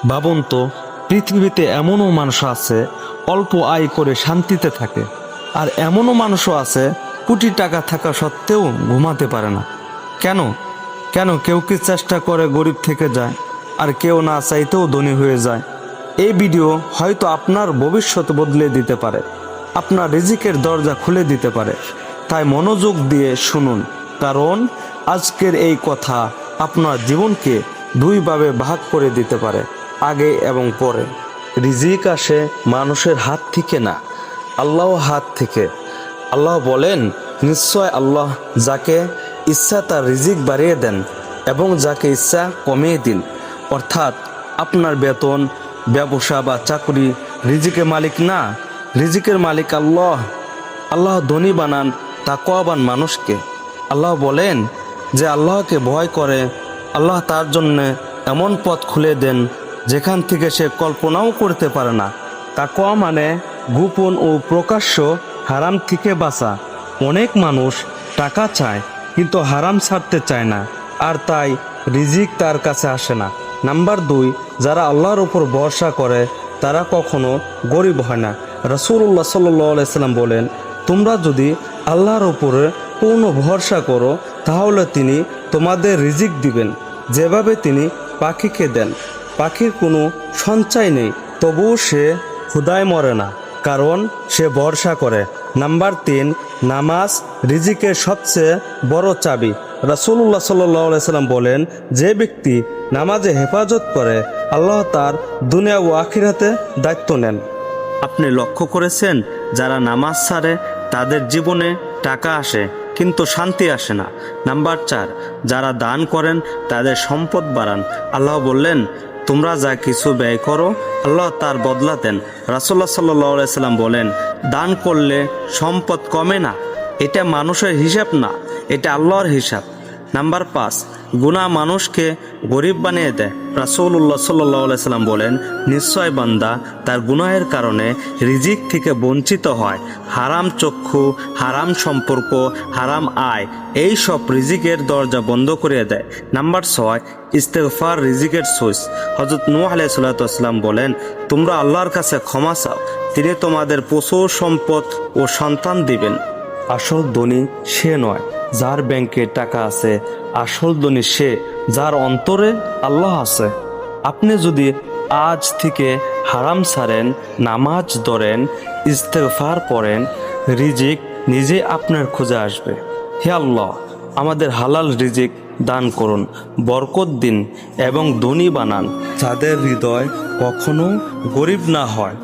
ভাবুন তো, পৃথিবীতে এমনও মানুষ আছে অল্প আয় করে শান্তিতে থাকে, আর এমনও মানুষও আছে কোটি টাকা থাকা সত্ত্বেও ঘুমাতে পারে না। কেন? কেন কেউ কি চেষ্টা করে গরিব থেকে যায়, আর কেউ না চাইতেও ধনী হয়ে যায়? এই ভিডিও হয়তো আপনার ভবিষ্যৎ বদলে দিতে পারে, আপনার রিজিকের দরজা খুলে দিতে পারে। তাই মনোযোগ দিয়ে শুনুন, কারণ আজকের এই কথা আপনার জীবনকে দুইভাবে ভাগ করে দিতে পারে, আগে এবং পরে। রিজিক আসে মানুষের হাত থেকে না, আল্লাহর হাত থেকে। আল্লাহ বলেন, নিশ্চয় আল্লাহ যাকে ইচ্ছা তার রিজিক বাড়িয়ে দেন এবং যাকে ইচ্ছা কমিয়ে দিন। অর্থাৎ আপনার বেতন, ব্যবসা বা চাকরি রিজিকের মালিক না, রিজিকের মালিক আল্লাহ। আল্লাহ ধনী বানান তাকওয়াবান মানুষকে। আল্লাহ বলেন, যে আল্লাহকে ভয় করে আল্লাহ তার জন্য এমন পথ খুলে দেন যেখান থেকে সে কল্পনাও করতে পারে না। তাকওয়া মানে গোপন ও প্রকাশ্য হারাম থেকে বাঁচা। অনেক মানুষ টাকা চায় কিন্তু হারাম ছাড়তে চায় না, আর তাই রিজিক তার কাছে আসে না। নাম্বার 2, যারা আল্লাহর উপর ভরসা করে তারা কখনো গরিব হয় না। রাসূলুল্লাহ সাল্লাল্লাহু আলাইহি সাল্লাম বলেন, তোমরা যদি আল্লাহর উপরে পূর্ণ ভরসা করো তাহলে তিনি তোমাদের রিজিক দিবেন, যেভাবে তিনি পাখিকে দেন। পাখির কোনো সঞ্চয় নেই, তবুও সে ক্ষুধায় মরে না, কারণ সে ভরসা করে। নাম্বার 3, নামাজ রিজিকের সবচেয়ে বড় চাবি। রাসূলুল্লাহ সাল্লাল্লাহু আলাইহি সাল্লাম বলেন, যে ব্যক্তি নামাজে হেফাজত করে আল্লাহ তার দুনিয়া ও আখিরাতে দায়িত্ব নেন। আপনি লক্ষ্য করেছেন, যারা নামাজ ছাড়ে তাদের জীবনে টাকা আসে কিন্তু শান্তি আসে না। নাম্বার 4, যারা দান করেন তাদের সম্পদ বাড়ান। আল্লাহ বললেন, তোমরা যা কিছু ব্যয় করো আল্লাহ তার বদলা দেন। রাসূলুল্লাহ সাল্লাল্লাহু আলাইহি সাল্লাম বলেন, দান করলে সম্পদ কমে না। এটা মানুষের হিসাব না, এটা আল্লাহর হিসাব। নাম্বার 5, গুনাহ মানুষকে গরিব বানিয়ে দেয়। রাসূলুল্লাহ সাল্লাল্লাহু আলাইহি সাল্লাম বলেন, নিশ্চয় বান্দা তার গুনাহের কারণে রিজিক থেকে বঞ্চিত হয়। হারাম চক্ষু, হারাম সম্পর্ক, হারাম আয়, এই সব রিজিকের দরজা বন্ধ করে দেয়। নাম্বার 6, ইস্তেগফার রিজিকের সোর্স। হযরত নূহ আলাইহিস সালাতু ওয়াস সালাম বলেন, তোমরা আল্লাহর কাছে ক্ষমা চাও, তিনি তোমাদের প্রচুর সম্পদ ও সন্তান দিবেন। আসল ধনী সে নয় যার ব্যাংকে টাকা আছে, আসল ধনী সে যার অন্তরে আল্লাহ আছে। আপনি যদি আজ থেকে হারাম ছাড়েন, নামাজ ধরেন, ইস্তেগফার পড়েন, রিজিক নিজে আপনার খোঁজে আসবে। হে আল্লাহ, আমাদের হালাল রিজিক দান করুন, বরকত দিন এবং ধনী বানান, যাদের হৃদয় কখনো গরিব না হয়।